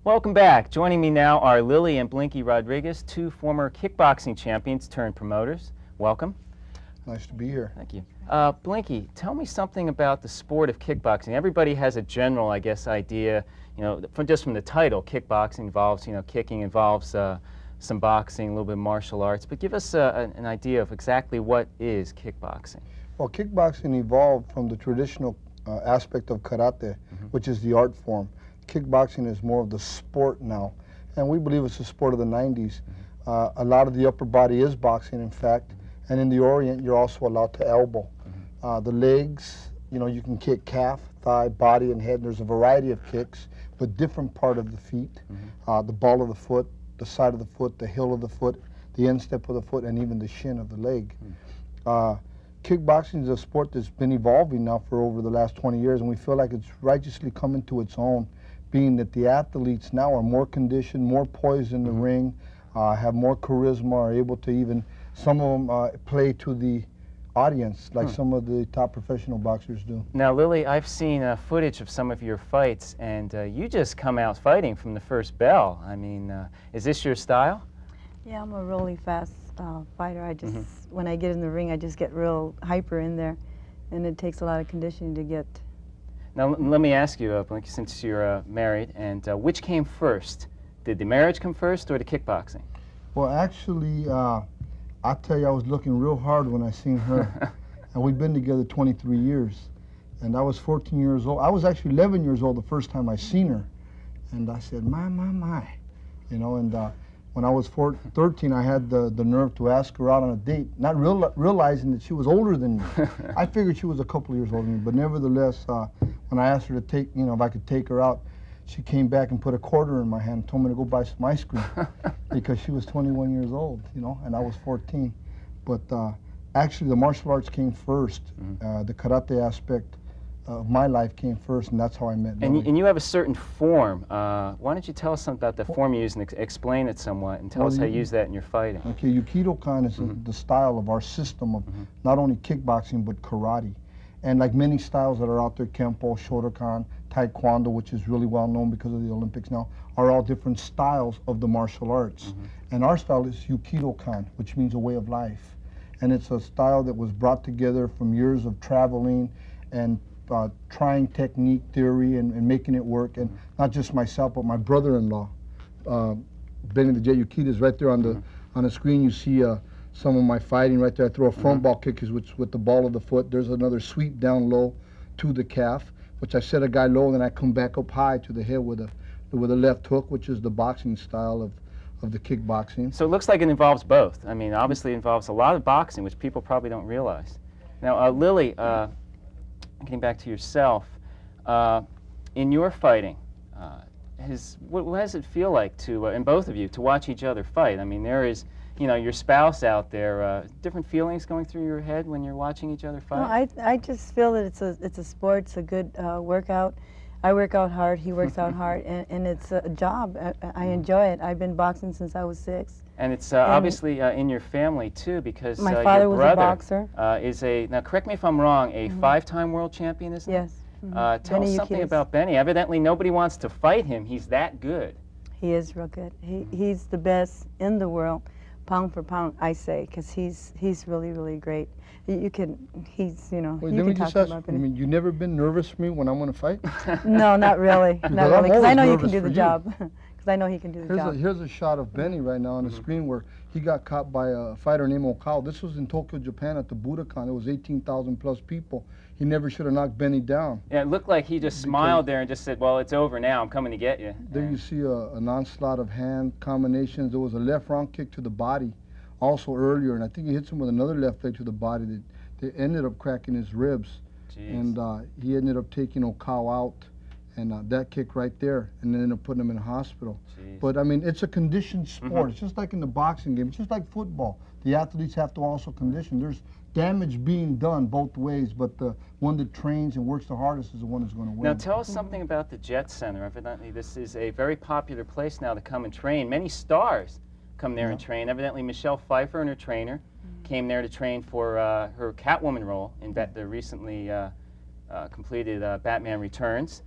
Welcome back. Joining me now are Lilly and Blinky Rodriguez, two former kickboxing champions turned promoters. Welcome. Nice to be here. Thank you. Blinky, tell me something about the sport of kickboxing. Everybody has a general, I guess, idea, just from the title. Kickboxing involves, kicking involves some boxing, a little bit of martial arts. But give us an idea of exactly what is kickboxing. Well, kickboxing evolved from the traditional aspect of karate, which is the art form. Kickboxing is more of the sport now, and we believe it's a sport of the 90s. A lot of the upper body is boxing, in fact, and in the Orient, you're also allowed to elbow. The legs, you can kick calf, thigh, body, and head. There's a variety of kicks, but different part of the feet, the ball of the foot, the side of the foot, the heel of the foot, the instep of the foot, and even the shin of the leg. Kickboxing is a sport that's been evolving now for over the last 20 years, and we feel like it's righteously coming to its own, being that the athletes now are more conditioned, more poised in the ring, have more charisma, are able to even, some of them play to the audience like some of the top professional boxers do. Now, Lilly, I've seen footage of some of your fights, and you just come out fighting from the first bell. I mean, is this your style? Yeah, I'm a really fast fighter. I just, when I get in the ring, I just get real hyper in there, and it takes a lot of conditioning to get. Now, let me ask you, Blinky, since you're married, and which came first? Did the marriage come first or the kickboxing? Well, actually, I tell you, I was looking real hard when I seen her. And we've been together 23 years. And I was 14 years old. I was actually 11 years old the first time I seen her. And I said, my. And when I was 13, I had the nerve to ask her out on a date, not realizing that she was older than me. I figured she was a couple of years older than me, but nevertheless, when I asked her to take, if I could take her out, she came back and put a quarter in my hand and told me to go buy some ice cream because she was 21 years old, and I was 14. But actually, the martial arts came first. The karate aspect of my life came first, and that's how I met Lilly. And you have a certain form. Why don't you tell us something about the form you use and explain it somewhat, and tell us how you use that in your fighting. Okay, Yukido-kan is the style of our system of not only kickboxing, but karate. And like many styles that are out there, Kempo, Shotokan, Taekwondo, which is really well known because of the Olympics now, are all different styles of the martial arts. And our style is Yukido-kan, which means a way of life. And it's a style that was brought together from years of traveling and trying technique, theory, and making it work. And not just myself, but my brother-in-law, Benny the Jet Urquidez, right there on the screen. You see some of my fighting right there. I throw a front ball kick with the ball of the foot. There's another sweep down low to the calf, which I set a guy low, and then I come back up high to the head with a left hook, which is the boxing style of the kickboxing. So it looks like it involves both. I mean, obviously it involves a lot of boxing, which people probably don't realize. Now, Lilly, getting back to yourself, in your fighting, what does it feel like to, in both of you, to watch each other fight? I mean, there is, your spouse out there, different feelings going through your head when you're watching each other fight? No, I just feel that it's a sport, it's a good workout. I work out hard, he works out hard, and it's a job. I enjoy it. I've been boxing since I was 6. And it's obviously in your family too, because my father your was a brother boxer. Is now correct me if I'm wrong, a 5-time world champion, isn't he? Yes. Tell us something about Benny. Evidently nobody wants to fight him. He's that good. He is real good. He's the best in the world, pound for pound, I say, because he's really, really great. Wait, let me just ask, you never been nervous for me when I'm going to fight? No, not really. Not really, because I know you can do the job. Because I know he can do the job. Here's a shot of Benny right now on the screen where he got caught by a fighter named Okao. This was in Tokyo, Japan at the Budokan. It was 18,000 plus people. He never should have knocked Benny down. Yeah, it looked like he just smiled there and just said, well, it's over now. I'm coming to get you. There you see an onslaught of hand combinations. There was a left round kick to the body also earlier, and I think he hits him with another left leg to the body that ended up cracking his ribs. Jeez. And he ended up taking Okao out, and that kick right there, and then ended up putting him in a hospital. Jeez. But I mean, it's a conditioned sport. It's just like in the boxing game. It's just like football. The athletes have to also condition. There's damage being done both ways, but the one that trains and works the hardest is the one that's going to win. Now tell us something about the Jet Center. Evidently this is a very popular place now to come and train. Many stars come there and train. Evidently Michelle Pfeiffer and her trainer came there to train for her Catwoman role in the recently completed Batman Returns.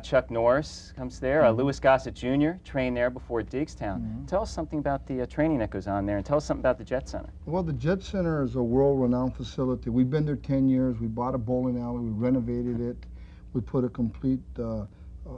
Chuck Norris comes there. Louis Gossett Jr. trained there before Diggstown. Tell us something about the training that goes on there, and tell us something about the Jet Center. Well, the Jet Center is a world-renowned facility. We've been there 10 years. We bought a bowling alley. We renovated it. We put a complete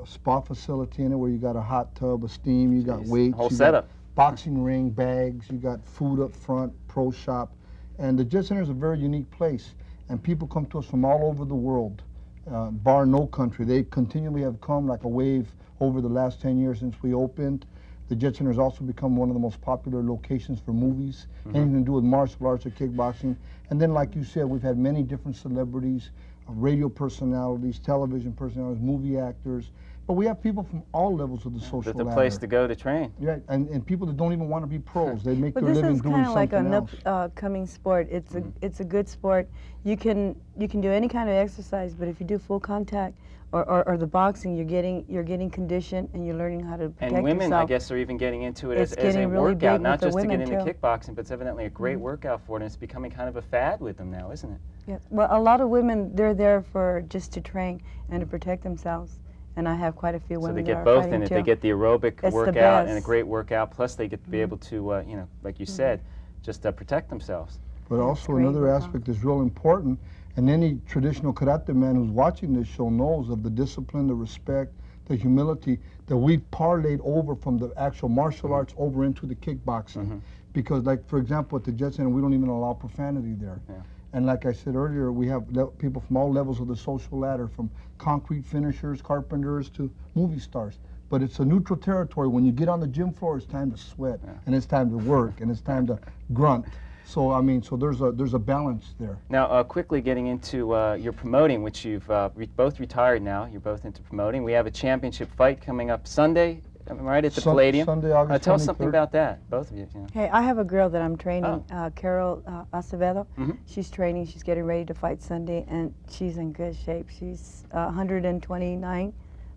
spa facility in it where you got a hot tub, a steam, you got weights, whole you setup. got boxing ring, bags, you got food up front, pro shop. And the Jet Center is a very unique place. And people come to us from all over the world. Bar no country. They continually have come like a wave over the last 10 years since we opened. The Jet Center has also become one of the most popular locations for movies, anything to do with martial arts or kickboxing. And then, like you said, we've had many different celebrities, radio personalities, television personalities, movie actors. But we have people from all levels of the social ladder. The place to go to train. Yeah, and people that don't even want to be pros. They make But their this living is doing kind of like something an else. upcoming sport. It's a good sport. You can do any kind of exercise, but if you do full contact or the boxing, you're getting conditioned and you're learning how to protect And women, yourself. I guess, are even getting into it It's as a getting really workout, big not with the just to get women, into too. kickboxing, but it's evidently a great workout for it, and it's becoming kind of a fad with them now, isn't it? Yeah. Well, a lot of women, they're there for just to train and to protect themselves. And I have quite a few So women they that get are both fighting in it. too. They get the aerobic It's the workout and a best. great workout, plus they get to be able to, you know, like you said, just protect themselves. But also great another workout. aspect that's real important, and any traditional karate man who's watching this show knows of the discipline, the respect, the humility that we've parlayed over from the actual martial arts over into the kickboxing. Because, like, for example, at the Jet Center, we don't even allow profanity there. Yeah. And like I said earlier, we have people from all levels of the social ladder, from concrete finishers, carpenters, to movie stars. But it's a neutral territory. When you get on the gym floor, it's time to sweat, and it's time to work, and it's time to grunt. So I mean, so there's a balance there. Now, quickly getting into your promoting, which you've both retired now. You're both into promoting. We have a championship fight coming up Sunday, right at the Palladium. Sunday, August Tell us something 23rd. about that, both of you. You know. Hey, I have a girl that I'm training, Carol Acevedo. Mhm. She's training. She's getting ready to fight Sunday, and she's in good shape. She's 129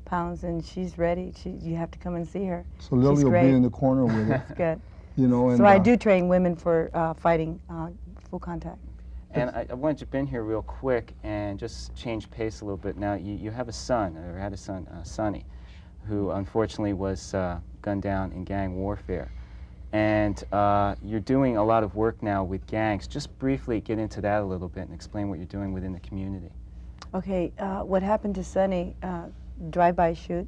pounds, and she's ready. You have to come and see her. So Lily She's will great. be in the corner with it, It's good. you know. And So I do train women for fighting full contact. And I want to jump in here real quick and just change pace a little bit. Now, you have a son, or had a son, Sonny, who unfortunately was gunned down in gang warfare. And you're doing a lot of work now with gangs. Just briefly get into that a little bit and explain what you're doing within the community. Okay, what happened to Sonny, drive-by shoot,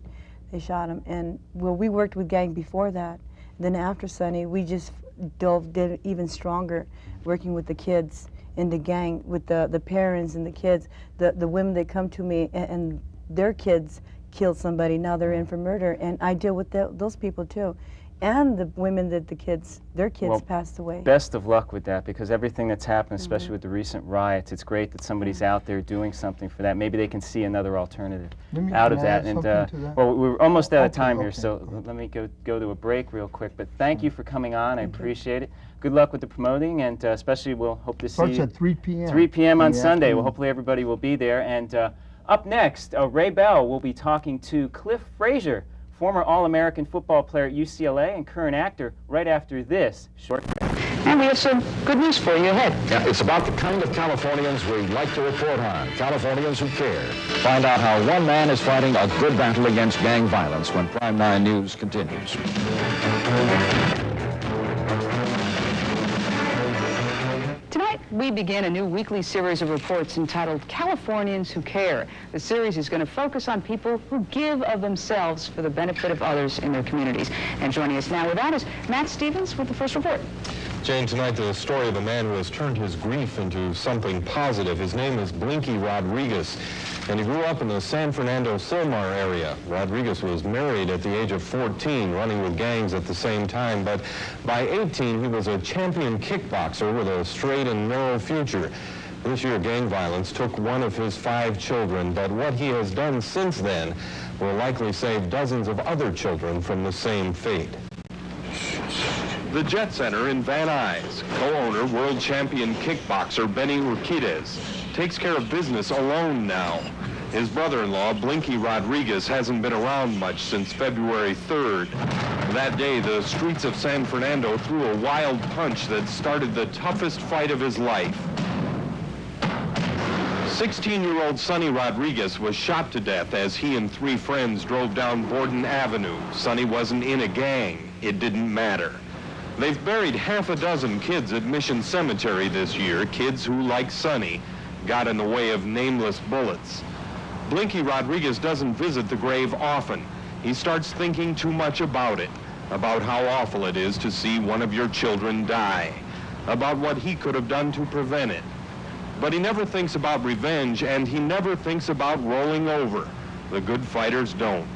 they shot him. And well, we worked with gang before that. Then after Sonny, we just did it even stronger, working with the kids in the gang, with the parents and the kids, the women that come to me and their kids killed somebody, now they're in for murder, and I deal with those people too. And the women that their kids Well, passed away. Best of luck with that, because everything that's happened, especially with the recent riots, it's great that somebody's out there doing something for that. Maybe they can see another alternative out of can I that. add And something to that? well, we're almost out of Okay, time here, okay, so okay. let me go to a break real quick. But thank you for coming on. I appreciate it. Good luck with the promoting, and especially we'll hope to see Starts you at 3 p.m. 3 p.m. on in the Sunday. Well, afternoon. hopefully everybody will be there. And up next, Ray Bell will be talking to Cliff Frazier, former All-American football player at UCLA and current actor, right after this short break. And we have some good news for you ahead. Yeah, it's about the kind of Californians we'd like to report on. Californians who care. Find out how one man is fighting a good battle against gang violence when Prime 9 News continues. Tonight, we begin a new weekly series of reports entitled Californians Who Care. The series is going to focus on people who give of themselves for the benefit of others in their communities. And joining us now with that is Matt Stevens with the first report. Jane, tonight the story of a man who has turned his grief into something positive. His name is Blinky Rodriguez, and he grew up in the San Fernando-Sylmar area. Rodriguez was married at the age of 14, running with gangs at the same time, but by 18 he was a champion kickboxer with a straight and narrow future. This year, gang violence took one of his 5 children, but what he has done since then will likely save dozens of other children from the same fate. The Jet Center in Van Nuys, co-owner, world champion kickboxer Lilly Urquidez, takes care of business alone now. His brother-in-law, Blinky Rodriguez, hasn't been around much since February 3rd. That day, the streets of San Fernando threw a wild punch that started the toughest fight of his life. 16-year-old Sonny Rodriguez was shot to death as he and 3 friends drove down Borden Avenue. Sonny wasn't in a gang. It didn't matter. They've buried half a dozen kids at Mission Cemetery this year, kids who, like Sonny, got in the way of nameless bullets. Blinky Rodriguez doesn't visit the grave often. He starts thinking too much about it, about how awful it is to see one of your children die, about what he could have done to prevent it. But he never thinks about revenge, and he never thinks about rolling over. The good fighters don't.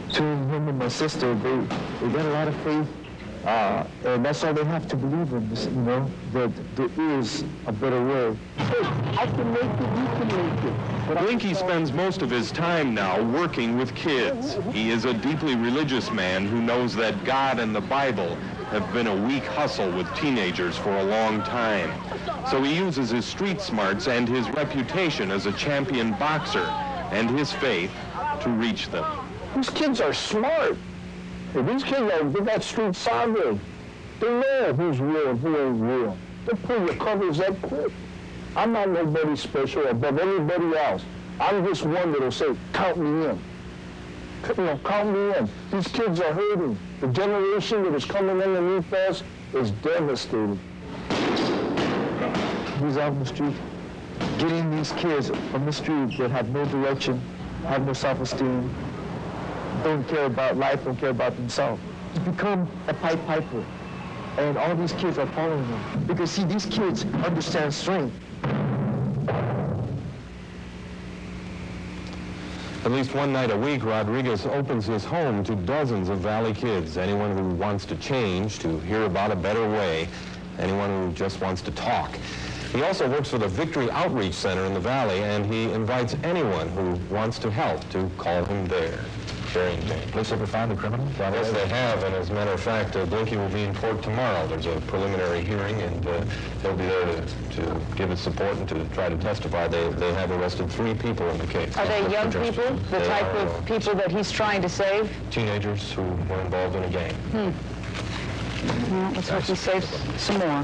Between him and my sister, they got a lot of faith, and that's all they have to believe in, you know, that there is a better way. I can make it, you can make it. Blinky spends most of his time now working with kids. He is a deeply religious man who knows that God and the Bible have been a weak hustle with teenagers for a long time. So he uses his street smarts and his reputation as a champion boxer and his faith to reach them. These kids are smart. These kids they got street savvy. They know who's real and who ain't real. They pull your covers up quick. I'm not nobody special above anybody else. I'm just one that'll say, count me in. You know, count me in. These kids are hurting. The generation that is coming underneath us is devastated. He's out on the street, getting these kids from the street that have no direction, have no self-esteem, don't care about life, don't care about themselves. He's become a Pied Piper. And all these kids are following him. Because see, these kids understand strength. At least one night a week, Rodriguez opens his home to dozens of Valley kids, anyone who wants to change, to hear about a better way, anyone who just wants to talk. He also works for the Victory Outreach Center in the Valley, and he invites anyone who wants to help to call him there. Sharing James. Police ever find the criminal? Yes, they have, and as a matter of fact, Blinky will be in court tomorrow. There's a preliminary hearing, and he'll be there to give his support and to try to testify. They have arrested 3 people in the case. Are they young people, the type of people that he's trying to save? Teenagers who were involved in a gang. Well, let's hope he saves some more.